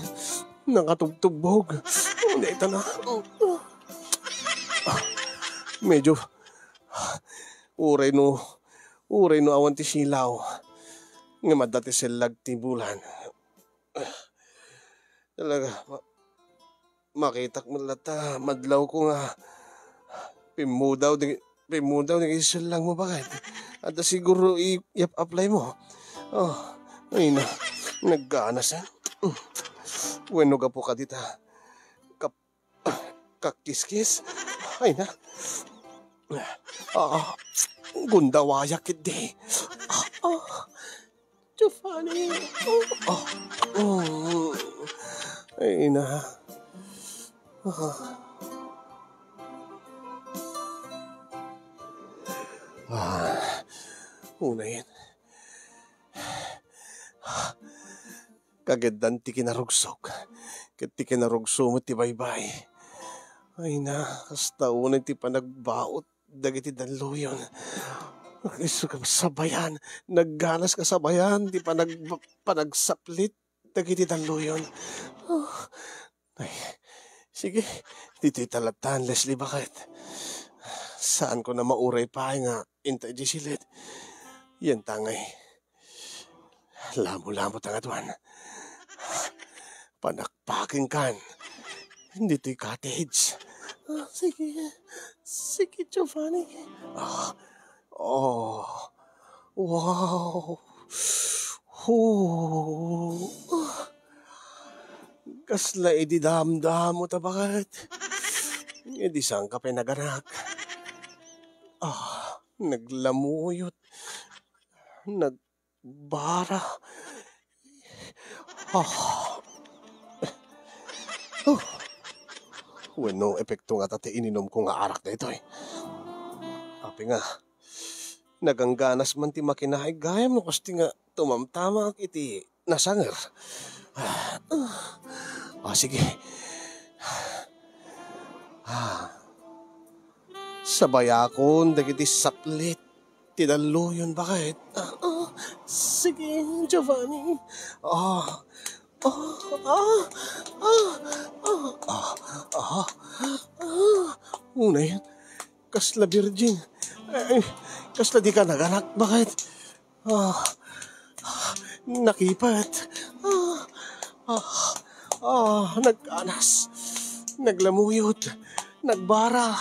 nakatugtugbog. Unay, ito na. Medyo uray no awan ti silaw. Nga madati silag ti bulan. Talaga, makitak mo lata, madlaw ko nga. Pimudaw ng isil lang mo bakit? At siguro i-apply mo. Oh, ay na, nagganas eh. Bueno ka po ka dita. Kakiskis. Ay na. Gundawayak hindi. Giovanni. Ay na. Una yan. Kagadan ti kinarugsok. Kat ti kinarugso mo ti baybay. Ay na, hasta unay ti panagbaot. Dagiti danluyon. Iso ka sabayan. Nagganas ka sabayan. Di panagsaplit. Dagiti danluyon. Ay, sige. Dito'y talatan, Leslie, bakit? Saan ko na mauray pa nga intay di silit. Yan tangay. Lamo-lamo tangatuan. Panakpaking kan. Dito'y cottage. Sige. Sige, Giovanni. Wow. Kasla ididamdam mo ta bakit? Di saan ka pinaganak? Naglamuyot. Nagbara. Bueno, epekto nga tati ininom ko nga arak na ito eh. Api nga, nagangganas man ti makinahay gayam no kasi nga tumamtama iti nasanger. Sige. Sabayakon, dagiti saplit. Tinalo yun, bakit? Sige, Giovanni. Una yan. Kasla virgin. Kasla di ka naganak, bakit? Nakipat. Nagkanas. Naglamuyot. Nagbara.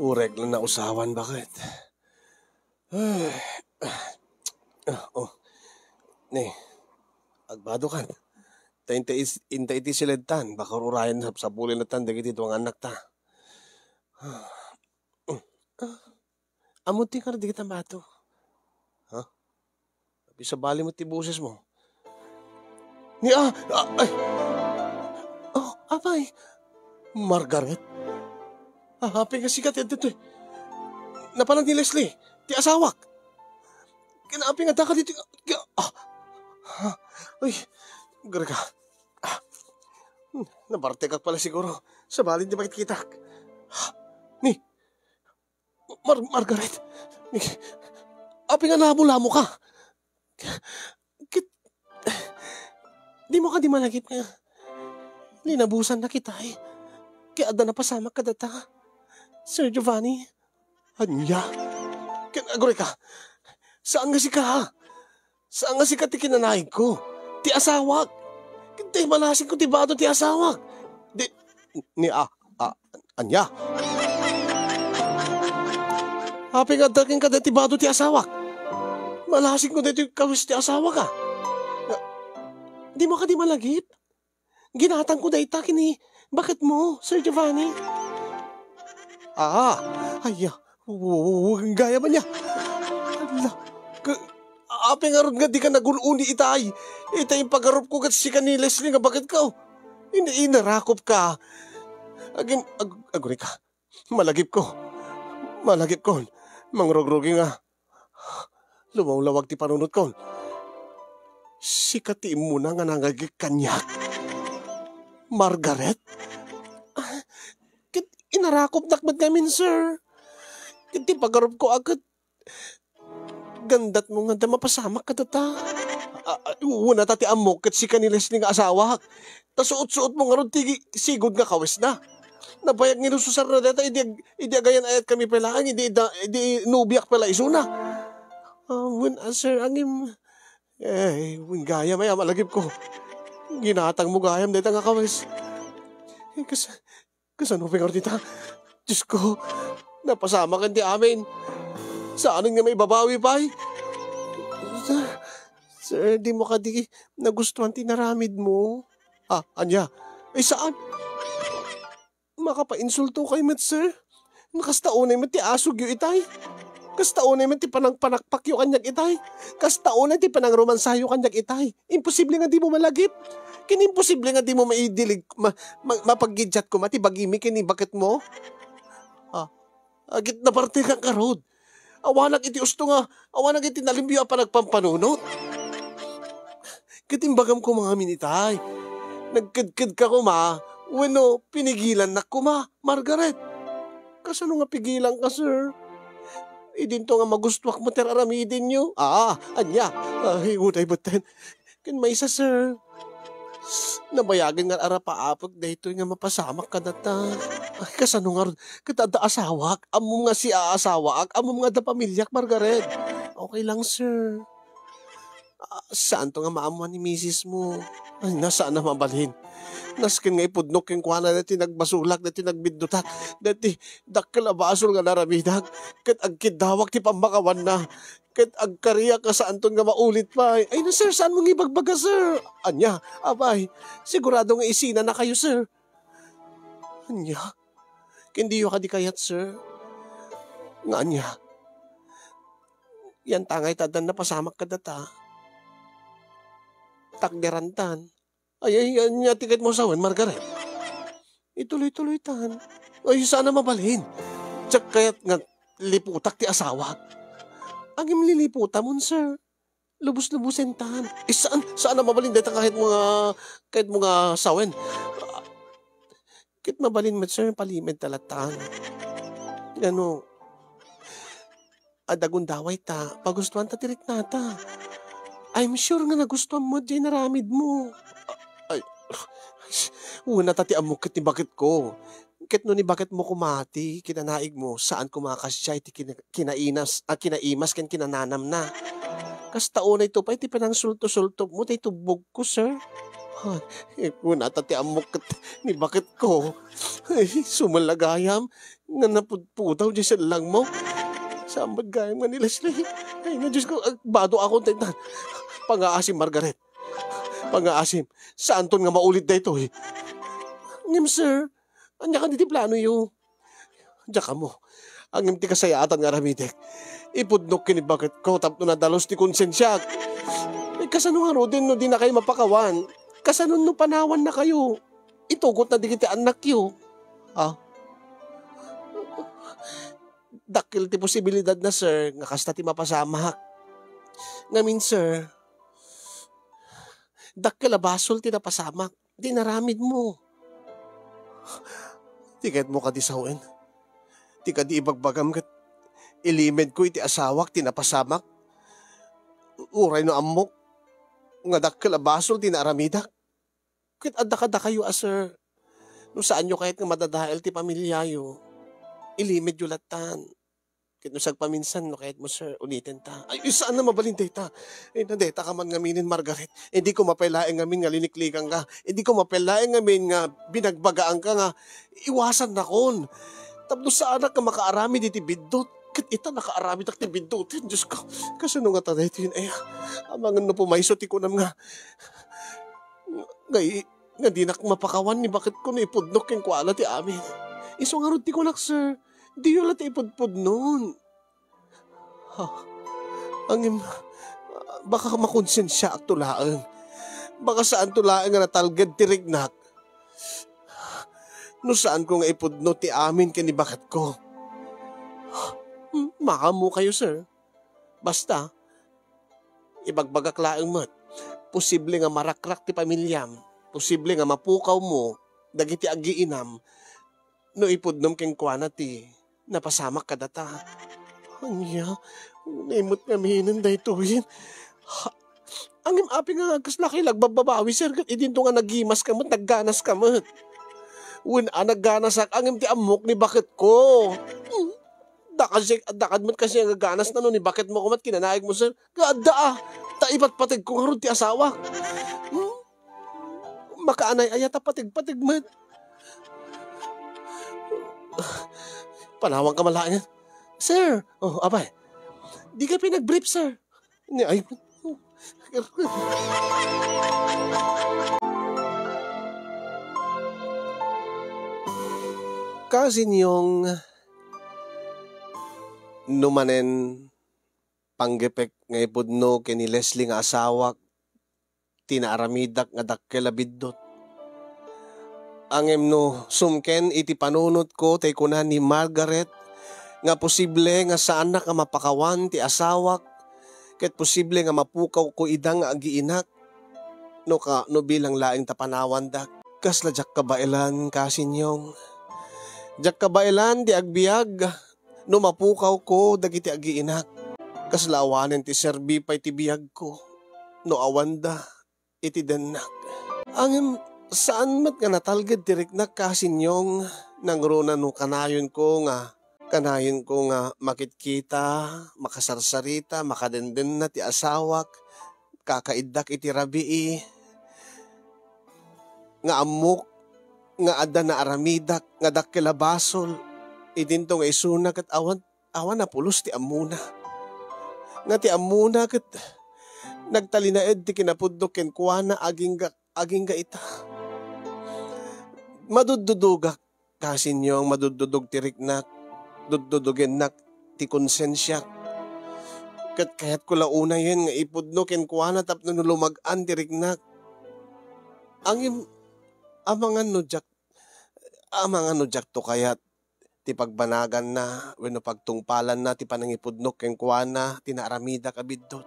Ureg lang na usawan, bakit? Ni, agbado kan. Intay ti siledtan, baka urayan sa pulin na tan, dagiti ito ang anak ta. Amunti ka na di kita bato. Bisa bali mo ti buses mo. Abay, Margaret. Happy nga sikat yan dito eh. Napalang ni Leslie, ti asawak. Kinaapin nga taka dito. Uy, gara ka. Nabarte ka pala siguro. Sa balin di bakit kita. Ni, Margaret. Ni, api nga nabula mo ka. Di mo ka di malagip nga. Linabusan na kita eh. Kaya ada na pasama ka data. Sir Giovanni, anya? Kinagore ka. Saan nga si ka? Saan nga si ka ti kinanaig ko? Ti asawak. Kintay malasing ko ti bado ti asawak. Anya? Hapi nga daking ka ti bado ti asawak. Malasing ko dito kawis ti asawak ka. Di mo ka di malagip? Ginatang ko da ita kini. Bakit mo, Sir Giovanni? Gaya ba niya? Apeng aron nga di ka naguluni itay. Itay yung pagarup ko kat si ni Leslie nga bakit ka? Inarakop ka. Aguni ka. Malagip ko. Mangrogrogi nga. Lumawlawag ti panunot ko. Sikati mo na nga nangagik kanyak. Margaret? Inarakop nakmat namin, sir. Kiti pagarup ko agad. Gandat mo nga da mapasamak ka data. Una tati amok kat si ni Leslie nga asawa. Ta suot-suot mo nga ron tigi sigod nga kawes na. Nabayag ni Lususar na data, idi agayan ayat kami pelaan, idi nubiyak pala isuna. Sir, angim, gaya maya malagip ko. Ginatang mo gayam data nga kawes. Kasano pingar tita? Diyos ko, napasama kan di amin. Saan nga may babawi pa eh? Sir, di mo ka di nagustuhan tinaramid mo. Anya? Saan? Makapainsulto kay mat, sir. Nakastaunay mat ti asog yu itay. Kastaunay mat ti panagpanakpak yu kanyag itay. Kastaunay ti panangromansayo kanyag itay. Imposible nga di mo malagip. Kinimposible nga di mo maidilig, mapaggidjat ko mati bagimi kini bakit mo? Agit na parte kang karod. Awanag iti usto nga, awanag iti nalimbiyo pa nagpampanunot. Kitimbagam ko mga minitay. Nagkadkad ka ko ma, wano pinigilan na ko ma, Margaret. Kasano nga pigilan ka, sir? Idinto nga magustuwak mo teraramidin nyo. Anya. Uday baten. Kin may isa, sir. Nabayagan nga arapaapag dahito nga mapasamak ka data. Ay, kasano nga ron, katada asawak, amom nga si aasawak, amom nga da pamilyak, Margaret. Okay lang, sir. Saan to nga maamuan ni misis mo? Ay, nasaan na mabalhin? Naskin nga ipudnok yung kuwana dati nagbasulak, dati nagbindutak, dati dakkalabasol nga naramidag, kat agkidawak ti pambakawan na, kat agkariya ka sa anton nga maulit pa. Ay na sir, saan mong ibagbaga sir? Anya, abay, sigurado nga isina na kayo sir. Anya, hindi yung kadikayat sir. Nga anya, yan tangay tadan na pasamak ka data. Takderantan. Ay, anya tiket mo sawan, Margaret. Ituloy-tuloy tan. Ay, sana mabalhin. Tsak kaya't nga liputak ti asawa. Ang liliputa mo, sir. Lubos-lubusin tan. Saan na mabalhin dito kahit mga sawen. Kahit mabalhin mo, sir, palimid talatan. Ano, adagundaway ta, pagustuhan ta tirik nata. I'm sure nga nagustuhan mo, di naramid mo. Ay, una tati amok kit ni bakit ko. Kit no ni bakit mo kumati, kinanaig mo, saan kumakasya, iti kinaimas, ken kinananam na. Kas taon ito pa, iti panang sulto-sulto mo, iti tubog ko, sir. Una tati amok kit ni bakit ko. Ay, sumalagayam, nga napudpudaw di sa lang mo. Sambag gayam nga ni Leslie. Ay, nga Diyos ko, bado ako, tintan. Pang-aasim, Margaret. Pang-aasim. Saan ton nga maulit na ito eh? Ngim, sir. Anya ka diti plano yu. Diyan ka mo. Ang imti kasayatan nga ramitek. Ipudnok kini bakit ko tapno na dalos ti konsensya. Kasano nga rodin no di na kayo mapakawan. Kasano no panawan na kayo. Itugot na di kiti anak yu. Dakil ti posibilidad na sir. Nga kasta ti mapasamak. Ngamin sir. Dakil abasol ti napasamak. Di naramid mo. Tiket mo ka di sawin. Ti ka di ibagbagam kat ilimed ko iti asawak ti napasamak. Uray no amok. Nga dakil abasol ti naramidak. Kit adda kayo sir. No saan nyo kahit nga madadahil ti pamilyayo. Ilimed yu latan. Kit no sagpaminsan no kahit mo sir ulitin ta. Ay saan na mabalin data? Ay na data ka man ngaminin Margaret. Hindi ko mapelaing ngamin nga liniklikan ka. Hindi ko mapelaing ngamin nga binagbagaan ka nga. Iwasan na kon. Tapos saan ka makaarami diti bidot. Kit ita nakaarami tak ti bidotin. Diyos ko. Kasano nga taday ito yun. Ay amangan no pumayso ti kunam nga. Ngay nga di nak mapakawan ni bakit ko na ipudnok yung kuala ti amin. Iso nga ron ti kunak sir. Di yun lati ipudpud nun. baka makonsensya ak tulaang. Baka saan tulaang nga natalgad ti rignak. No saan ko nga ipudno ti amin kani bakat ko. Makamu kayo, sir. Basta, ibagbagak laang mat. Posible nga marakrak ti pamilyam. Posible nga mapukaw mo. Dagiti agiinam. No ipudnom keng kuana ti napasamak kadata. Anya, naimot nga mihinan da ito yun. Ang imapi nga kaslaki lagbababawi, sir. Idinto nga nagimas ka mat, nagganas ka mat. Nagganas ang ti amok ni bakit ko. Dakad mat kasi ang gaganas na no ni bakit mo kumat kinanaig mo, sir. Gada taibat patig kung harun ti asawa. Makaanay ayata patig mat. Panawang kamalayan. Sir, abay, di ka pinag-brief, sir. Ay, kasi niyong numanen panggepek nga ipudno kini Leslie nga asawak tinaaramidak nga dakkel a biddot. Angem no sumken iti panunot ko tay kunan ni Margaret nga posible nga saan na ka mapakawan ti asawak ket posible nga mapukaw ko idang nga agiinak no bilang laing tapanawan dak. Kasla jak kabailan kasinyong. Jak kabailan di agbiag no mapukaw ko dagiti agiinak. Kasla awanen ti serbi pay ti biag ko no awanda iti denak. Angem saan mat nga natalged ti riknak kasinyong nangruna no kanayon ko nga makitkita, makasarsarita, makadenden na ti asawak, kakaiddak iti rabii, nga amok, nga adda na aramidak, nga dakkelabasol, idinto nga isuna kat awan na pulos ti amuna. Nga ti amuna kat nagtalinaed ti kinapudno ken kuana aging ga ita. Madududugak kasinyong madududog ti riknak, duddudugen nak ti konsensya. Kat kaya't ko launa yun nga ipudno ken kuana tapno no lumag-an ti riknak. Amangan no jak to kayat ti pagbanagan na wenno pagtungpalan na ti panangipudno ken kuana tinaramida kabiddot.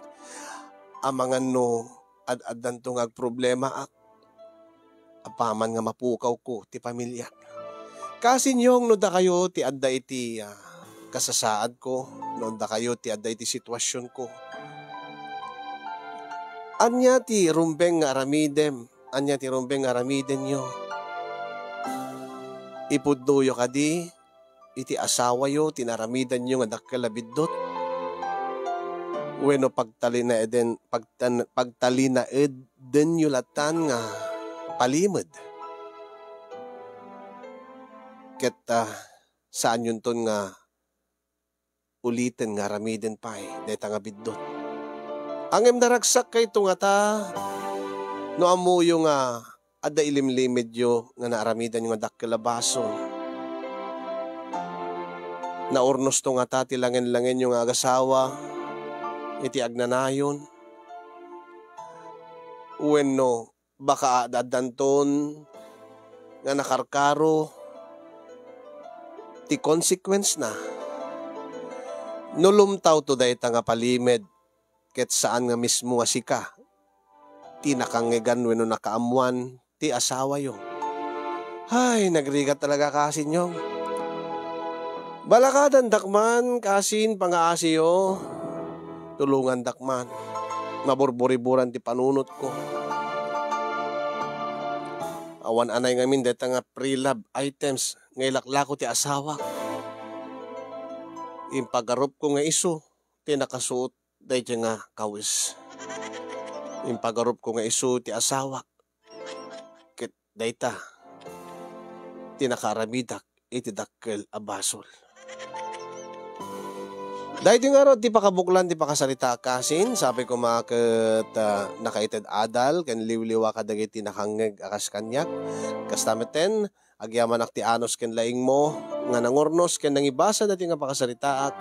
Amangan no ad-addan to nga problema ak apaman nga mapukaw ko ti pamilya. Kasinyong no da kayo ti adda iti kasasaad ko, no da kayo ti adda iti sitwasyon ko. Anya ti rumbeng nga aramidem, anya ti rumbeng nga aramiden nyo. Ipudno yo kadi, iti asawa yo, tinaramidan nyo nga dakkalabidot. Weno pagtalinaed den nyo latan nga palimod. Ket saan yun ton nga ulitin nga ramiden pay deta nga biddot. Angem naragsak kay tungata no amuyo nga adda ilimlimid yo nga naaramidan yung nga dakkelabason. Naurnos tungata tilangen-langen yung agasawa iti agnanayon. Wenno baka dadanton nga nakarkaro ti consequence na. Nulumtaw to dayta nga palimed ket saan nga mismo nga sika. Ti nakangegan wenno nakaamuan ti asawa yo. Hay, nagrigat talaga kasinyong. Balakadan dakman kasin pangaasi yo. Tulungan dakman. Maburburiburan ti panunot ko. Awan anay ngamin deta nga pre-love items ngay laklako ti asawa. Impagarup ko nga iso ti nakasuot dayta nga kawis. Impagarup ko nga iso ti asawa. Ket dayta ti nakaramidak iti dakkel a basol. Dahil nga ro, di pa kabuklan, di pa kasalita kasin. Sabi ko makat nakaited adal, ken liwliwa kadagiti nakangeg akas kanyak. Kastameten, agyaman akti anos ken laing mo, nga nangornos ken nangibasa dati nga pakasalitaak.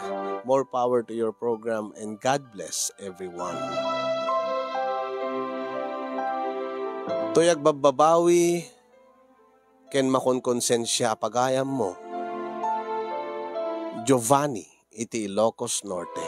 More power to your program and God bless everyone. Tuyag bababawi, ken makonkonsensya pagayam mo. Giovanni iti Ilocos Norte.